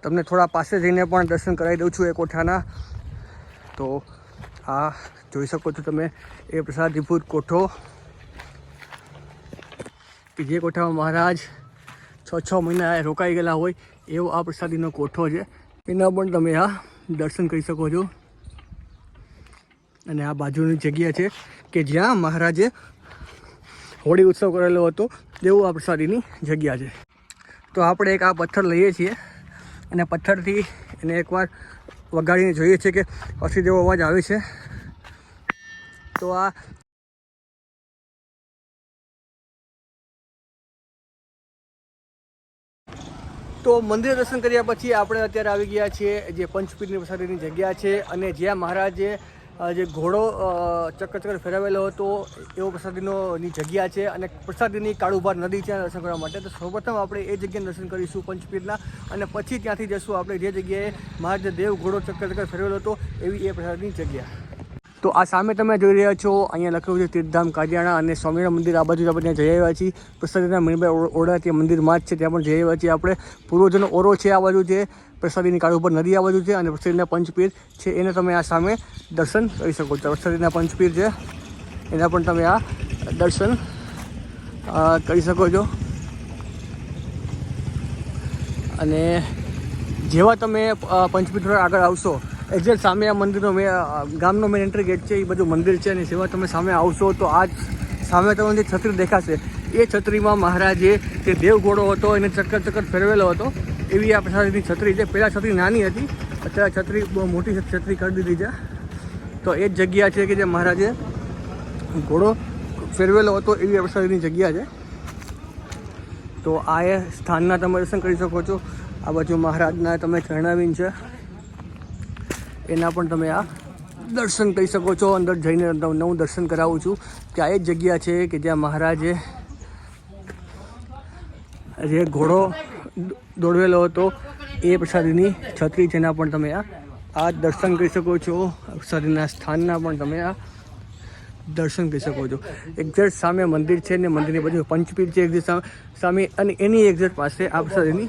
તમને થોડા પાસે જઈને પણ દર્શન કરાવી દઉં છું એ કોઠાના। તો આ જોઈ શકો છો તમે એ પ્રસાદીભૂત કોઠો કે જે કોઠામાં મહારાજ 6 મહિના રોકાઈ ગયેલા હોય એવો આ પ્રસાદીનો કોઠો છે। એના પણ તમે આ દર્શન કરી શકો છો। અને આ બાજુની જગ્યા છે કે જ્યાં મહારાજે હોળી ઉત્સવ કરેલો હતો એવું આ પ્રસાદીની જગ્યા છે। તો આપણે એક આ પથ્થર લઈએ છીએ અને પથ્થરથી એને એકવાર વગાડીને જોઈએ છીએ કે અસી જેવો અવાજ આવે છે। તો આ મંદિર દર્શન કર્યા પછી આપણે અત્યારે આવી ગયા છીએ જે પંચપીરની પ્રસાદીની જગ્યા છે અને જ્યાં મહારાજે જે ઘોડો ચક્કર ફેરવેલો હતો એવો પ્રસાદીની જગ્યા છે અને પ્રસાદીની કાળુભાર નદી છે દર્શન કરવા માટે। તો સૌપ્રથમ આપણે એ જગ્યાએ દર્શન કરીશું પંચપીરના અને પછી ત્યાંથી જશું આપણે જે જગ્યાએ મહારાજે દેવ ઘોડો ચક્કર ફેરવેલો હતો એવી એ પ્રસાદીની જગ્યા। તો આ સામે તમે જોઈ રહ્યા છો અહીંયા લખેલું છે તીર્થધામ કાજિયાણા અને સ્વામિનારાયણ મંદિર। આ બાજુ આપણે ત્યાં જઈ આવ્યા છીએ। પ્રસાદીના મીણભાઈ ઓરડા ત્યાં મંદિરમાં જ છે ત્યાં પણ જઈ આવ્યા છીએ આપણે। પૂર્વજોનો ઓરો છે આ બાજુ છે, પ્રસાદીની કાળ ઉપર નદી આ બાજુ છે અને પ્રસાદીના પંચપીર છે એને તમે આ સામે દર્શન કરી શકો છો। પ્રસાદીના પંચપીર છે એના પણ તમે આ દર્શન કરી શકો છો। અને જેવા તમે પંચપીર થોડા આગળ આવશો એક્ઝેક્ટ સામે આ મંદિરનો ગામનો મેન એન્ટ્રી ગેટ છે એ બધું મંદિર છે અને જેવા તમે સામે આવશો તો આ સામે તમને જે છત્રી દેખાશે એ છત્રીમાં મહારાજે જે દેવ ઘોડો હતો એને ચક્કર ફેરવેલો હતો એવી આ પ્રસાદીની છત્રી છે। પહેલાં છત્રી નાની હતી, અત્યારે છત્રી બહુ મોટી છત્રી કરી દીધી છે। તો એ જ જગ્યા છે કે જે મહારાજે ઘોડો ફેરવેલો હતો એવી આ પ્રસાદીની જગ્યા છે। તો આ એ સ્થાનના તમે દર્શન કરી શકો છો। આ બાજુ મહારાજના તમે ચરણાવીન છે એના પણ તમે આ દર્શન કરી શકો છો। અંદર જઈને નવું દર્શન કરાવું છું કે આ એ જ જગ્યા છે કે જ્યાં મહારાજે જે ઘોડો દોડવેલો હતો એ પ્રસાદીની છત્રી છે એના પણ તમે આ દર્શન કરી શકો છો। પ્રસાદીના સ્થાનના પણ તમે આ દર્શન કરી શકો છો। એક્ઝેક્ટ સામે મંદિર છે ને મંદિરની બાજુ પંચપીર છે એક્ઝેક્ટ સામે અને એની એક્ઝેક્ટ પાસે આ પ્રસાદીની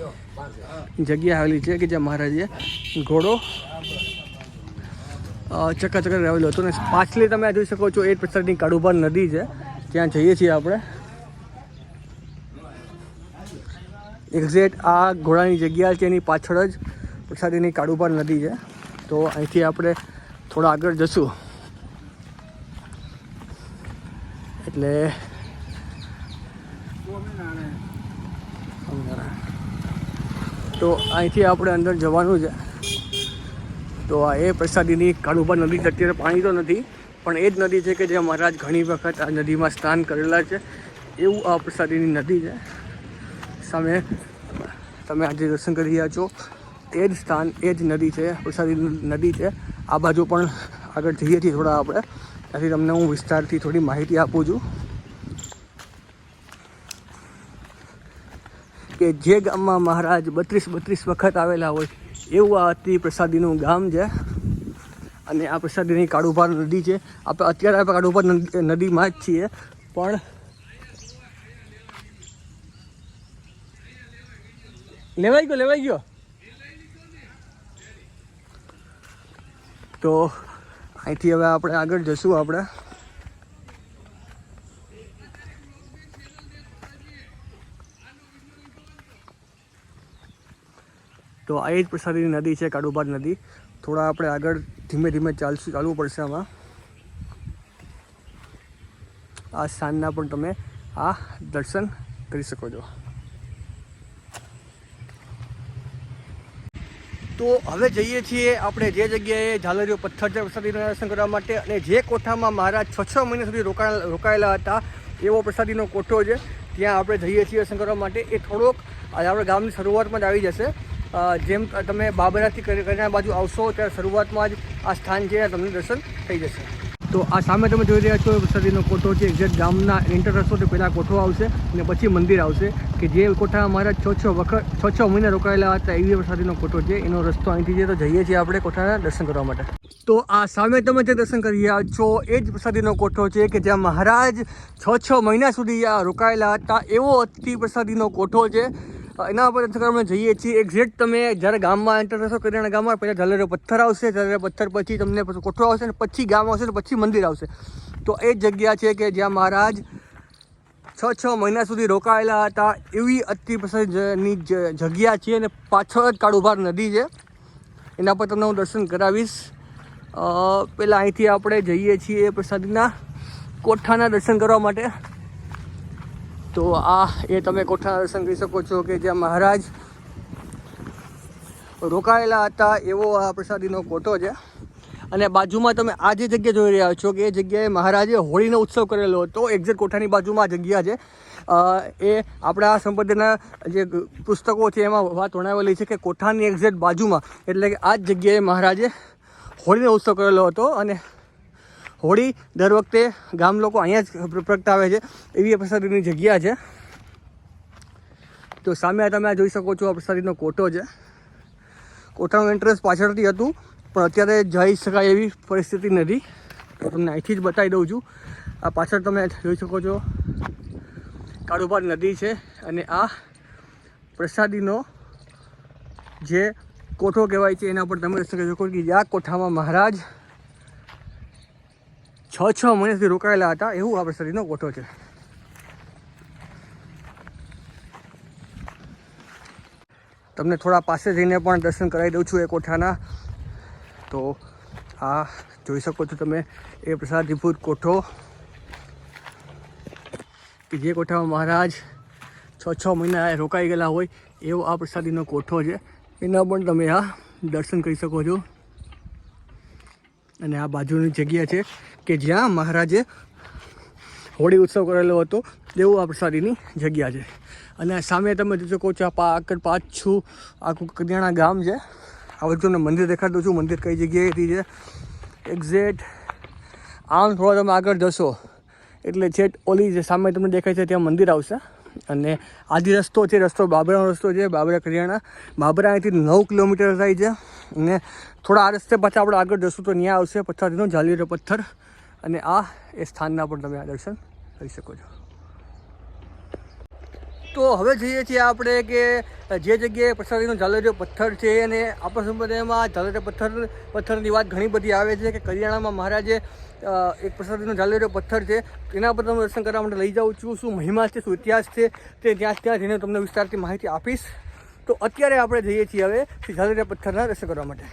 જગ્યા આવેલી છે કે જ્યાં મહારાજે ઘોડો ચક્કર આવેલો હતો। અને પાછલી તમે જોઈ શકો છો એ જ પ્રસાદની કાળુભાર નદી છે ત્યાં જઈએ છીએ આપણે। એક્ઝેક્ટ આ ઘોડાની જગ્યા છે એની પાછળ જ પ્રસાદીની કાળુભાર નદી છે। તો અહીંથી આપણે થોડા આગળ જશું એટલે તો અહીંથી આપણે અંદર જવાનું છે। તો આ એ પ્રસાદીની કાળુભાર નદી છે। અત્યારે પાણી તો નથી પણ એ જ નદી છે કે જ્યાં મહારાજ ઘણી વખત આ નદીમાં સ્નાન કરેલા છે એવું આ પ્રસાદીની નદી છે। સામે તમે આજે દર્શન કરી રહ્યા છો એ જ સ્થાન એ જ નદી છે, પ્રસાદીની નદી છે। આ બાજુ પણ આગળ જઈએ છીએ થોડા આપણે ત્યાંથી તમને હું વિસ્તારથી થોડી માહિતી આપું છું કે જે ગામમાં મહારાજ 32 વખત આવેલા હોય એવું આ અતિ પ્રસાદીનું ગામ છે। અને આ પ્રસાદીની કાળુભાર નદી છે। આપણે અત્યારે આપણે કાળુભાર નદીમાં જ છીએ પણ લેવાઈ ગયો તો અહીંથી હવે આપણે આગળ જશું આપણે તો આ જ પ્રસાદીની નદી છે કાળુભાર નદી। થોડા આપણે આગળ ધીમે ધીમે ચાલવું પડશે આમાં। આ સ્થાનના પણ તમે આ દર્શન કરી શકો છો। તો હવે જઈએ છીએ આપણે જે જગ્યાએ ઝાલરીઓ પથ્થર છે પ્રસાદીના દર્શન કરવા માટે અને જે કોઠામાં મહારાજ 6 મહિના સુધી રોકાયેલા હતા એવો પ્રસાદીનો કોઠો છે ત્યાં આપણે જઈએ છીએ દર્શન કરવા માટે। એ થોડોક આપણે ગામની શરૂઆતમાં જ આવી જશે। જેમ તમે બાબરાથી કરિયાણા બાજુ આવશો ત્યારે શરૂઆતમાં જ આ સ્થાન છે તમને દર્શન થઈ જશે। તો આ સામે તમે જોઈ રહ્યા છો પ્રસાદીનો કોઠો છે। એક્ઝેક્ટ ગામના એન્ટર થશો તો પહેલાં કોઠો આવશે અને પછી મંદિર આવશે કે જે કોઠામાં મહારાજ 6 મહિના રોકાયેલા હતા એવી પ્રસાદીનો કોઠો છે। એનો રસ્તો અહીંથી છે તો જઈએ છીએ આપણે કોઠાના દર્શન કરવા માટે। તો આ સામે તમે જે દર્શન કરી રહ્યા છો એ જ પ્રસાદીનો કોઠો છે કે જ્યાં મહારાજ 6 મહિના સુધી રોકાયેલા હતા એવો અતિ પ્રસાદીનો કોઠો છે। એના પર અમે જઈએ છીએ. એક્ઝેક્ટ તમે જ્યારે ગામમાં એન્ટર થશો કરિયાણા ગામમાં, પહેલાં ઝાલરિયો પથ્થર આવશે, ઝાલરિયો પથ્થર પછી તમને કોઠો આવશે, અને પછી ગામ આવશે, પછી મંદિર આવશે. તો એ જ જગ્યા છે કે જ્યાં મહારાજ 6 મહિના સુધી રોકાયેલા હતા. એવી અતિ પ્રસિદ્ધની જગ્યા છે, અને પાછળ જ કાળુભાર નદી છે. એના પર તમને હું દર્શન કરાવીશ. પહેલાં અહીંથી આપણે જઈએ છીએ પ્રસાદીના કોઠાના દર્શન કરવા માટે. તો આ એ તમે કોઠાના દર્શન કરી શકો છો કે જ્યાં મહારાજ રોકાયેલા હતા, એવો આ પ્રસાદીનો કોઠો છે. અને બાજુમાં તમે આ જે જગ્યા જોઈ રહ્યા છો કે એ જગ્યાએ મહારાજે હોળીનો ઉત્સવ કરેલો હતો. એક્ઝેક્ટ કોઠાની બાજુમાં આ જગ્યા છે. એ આપણા સંપ્રદાયના જે પુસ્તકો છે એમાં વાત વણાવેલી છે કે કોઠાની એક્ઝેક્ટ બાજુમાં, એટલે કે આ જ જગ્યાએ મહારાજે હોળીનો ઉત્સવ કરેલો હતો. અને હોળી દર વખતે ગામ લોકો અહીંયા જ પ્રગટાવે છે, એવી આ પ્રસાદીની જગ્યા છે. તો સામે તમે આ જોઈ શકો છો, આ પ્રસાદીનો કોઠો છે. કોઠાનું એન્ટ્રન્સ પાછળથી હતું, પણ અત્યારે જઈ શકાય એવી પરિસ્થિતિ નથી. તો તમને અહીંથી જ બતાવી દઉં છું. આ પાછળ તમે જોઈ શકો છો કાળુભાર નદી છે, અને આ પ્રસાદીનો જે કોઠો કહેવાય છે એના પર તમે કહી શકો કે આ કોઠામાં મહારાજ 6 મહિનાથી રોકાયેલા હતા, એવું આ પ્રસાદીનો કોઠો છે. તમને થોડા પાસે જઈને પણ દર્શન કરાવી દઉં છું એ કોઠાના. તો આ જોઈ શકો છો તમે એ પ્રસાદીભૂત કોઠો કે જે કોઠામાં મહારાજ 6 મહિના રોકાઈ ગયેલા હોય, એવો આ પ્રસાદીનો કોઠો છે. એના પણ તમે આ દર્શન કરી શકો છો. અને આ બાજુની જગ્યા છે કે જ્યાં મહારાજે હોળી ઉત્સવ કરેલો હતો, એવું આ પ્રસાદીની જગ્યા છે. અને સામે તમે જોઈ શકો છો આગળ પાછું આખું કરિયાણા ગામ છે. આ બધું તમને મંદિર દેખાડી દઉં છું. મંદિર કઈ જગ્યાએથી છે એક્ઝેક્ટ આમ થોડા તમે આગળ જશો એટલે છેટ ઓલી જે સામે તમને દેખાય છે ત્યાં મંદિર આવશે. અને આ જે રસ્તો છે, રસ્તો બાબરાનો રસ્તો છે, બાબરા કરિયાણા. બાબરા અહીંથી 9 કિલોમીટર થાય છે. અને થોડા આ રસ્તે પાછા આપણે આગળ જશું તો ત્યાં આવશે પ્રસાદીનો ઝાલરિયો પથ્થર. અને આ એ સ્થાનના પણ તમે આ દર્શન કરી શકો છો. તો હવે જોઈએ છીએ આપણે કે જે જગ્યાએ પ્રસાદીનો ઝાલરિયો પથ્થર છે, અને આપણા સંપ્રદાયમાં ઝાલરિયો પથ્થરની વાત ઘણી બધી આવે છે કે કરિયાણામાં મહારાજે એક પ્રસાદીનો ઝાલરિયો પથ્થર છે, એના પર તમે દર્શન કરવા માટે લઈ જાઉં છું. શું મહિમા છે, શું ઇતિહાસ છે, તે ત્યાં જઈને તમને વિસ્તારથી માહિતી આપીશ. તો અત્યારે આપણે જઈએ છીએ હવે ઝાલરિયા પથ્થરના દર્શન કરવા માટે.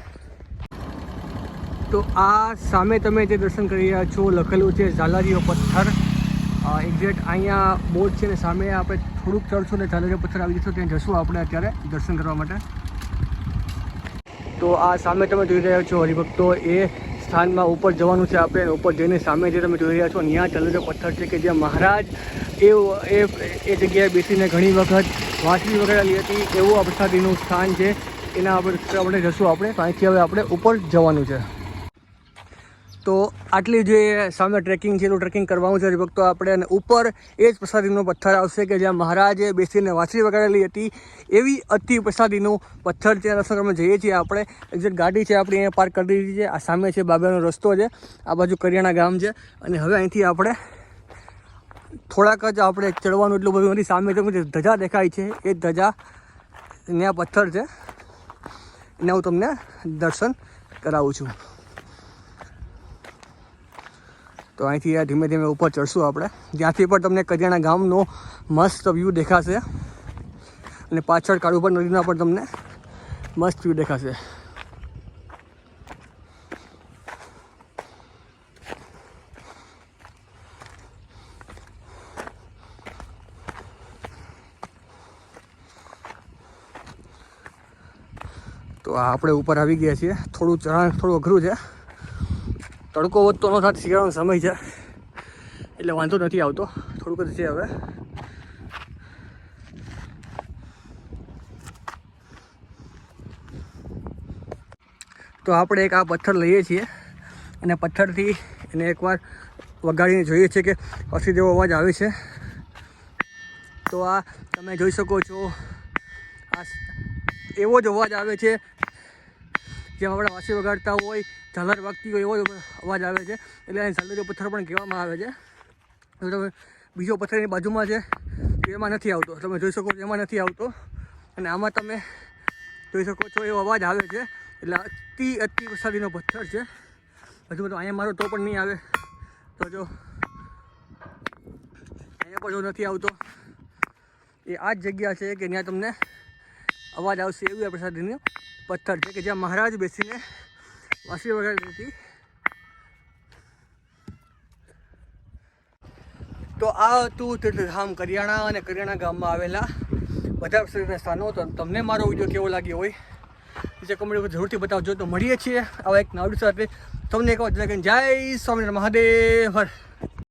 તો આ સામે તમે જે દર્શન કરી રહ્યા છો લખેલું છે ઝાલરિયો પથ્થર. એક્ઝેક્ટ અહીંયા બોર્ડ છે, ને સામે આપણે થોડુંક ચડશું ને ઝાલરિયો પથ્થર આવી જશું, ત્યાં જશું આપણે અત્યારે દર્શન કરવા માટે. તો આ સામે તમે જોઈ રહ્યા છો હરિભક્તો, એ સ્થાનમાં ઉપર જવાનું છે આપણે. ઉપર જઈને સામે જે તમે જોઈ રહ્યા છો ત્યાં ઝાલરિયો પથ્થર છે કે જ્યાં મહારાજ એ જગ્યાએ બેસીને ઘણી વખત વાંસળી વગાડેલી હતી, એવું આ પ્રસાદીનું સ્થાન છે. એના આપણે જશું આપણે. અહીંથી હવે આપણે ઉપર જવાનું છે. તો આટલી જે સામે ટ્રેકિંગ છે એટલું ટ્રેકિંગ કરવાનું છે હરિભક્તો આપણે. અને ઉપર એ જ પ્રસાદીનો પથ્થર આવશે કે જ્યાં મહારાજે બેસીને વાંસળી વગાડેલી હતી, એવી અતિ પ્રસાદીનું પથ્થર છે. રસ્તો અમે જઈએ છીએ આપણે. એક્ઝેક્ટ ગાડી છે આપણી અહીંયા પાર્ક કરી દીધી છે. આ સામે છે બાબરાનો રસ્તો છે, આ બાજુ કરિયાણા ગામ છે. અને હવે અહીંથી આપણે થોડાક જ આપણે ચડવાનું, એટલું બધું નથી. સામે તમને જે ધજા દેખાય છે એ ધજા ત્યાં પથ્થર છે, એના હું તમને દર્શન કરાવું છું. તો અહીંથી ધીમે ધીમે ઉપર ચડશું આપણે. જ્યાંથી પણ તમને કરિયાણા ગામનો મસ્ત વ્યૂ દેખાશે, અને પાછળ કાળુભાર નદીના પણ તમને મસ્ત વ્યૂ દેખાશે. તો આપણે ઉપર આવી ગયા છીએ. થોડું ચઢાણ થોડું અઘરું છે. તડકો વધતો ન થાય, શિયાળાનો સમય છે એટલે વાંધો નથી આવતો. થોડુંક જ છે હવે. તો આપણે એક આ પથ્થર લઈએ છીએ, અને પથ્થરથી એને એકવાર વગાડીને જોઈએ છીએ કે હસી જેવો અવાજ આવે છે. તો આ તમે જોઈ શકો છો, આ એવો જ અવાજ આવે છે જેમ આપણે વાંસળી વગાડતા હોય, ઝાલર વાગતી હોય, એવો અવાજ આવે છે. એટલે એને ઝાલરિયો પથ્થર પણ કહેવામાં આવે છે. તમે બીજો પથ્થર એની બાજુમાં છે, એમાં નથી આવતો. તમે જોઈ શકો છો એમાં નથી આવતો. અને આમાં તમે જોઈ શકો છો એવો અવાજ આવે છે, એટલે અતિ વરસાદીનો પથ્થર છે. હજુ તો અહીંયા મારો તો પણ નહીં આવે, તો જો અહીંયા પણ જો નથી આવતો, એ આ જ જગ્યા છે કે ત્યાં તમને અવાજ આવશે એવું આ પ્રસાદીનો પથ્થર છે કે જ્યાં મહારાજ બેસીને વાસી વગાડતી હતી. તો આ હતું તીર્થધામ કરિયાણા અને કરિયાણા ગામમાં આવેલા બધા પ્રસાદીના સ્થાનો. તો તમને મારો વિડીયો કેવો લાગ્યો હોય નીચે કમેન્ટ જરૂરથી બતાવજો. તો મળીએ છીએ આવા એક નવા વિડીયો સાથે. તમને એક વાર જય સ્વામિનારાયણ મહાદેવ હર.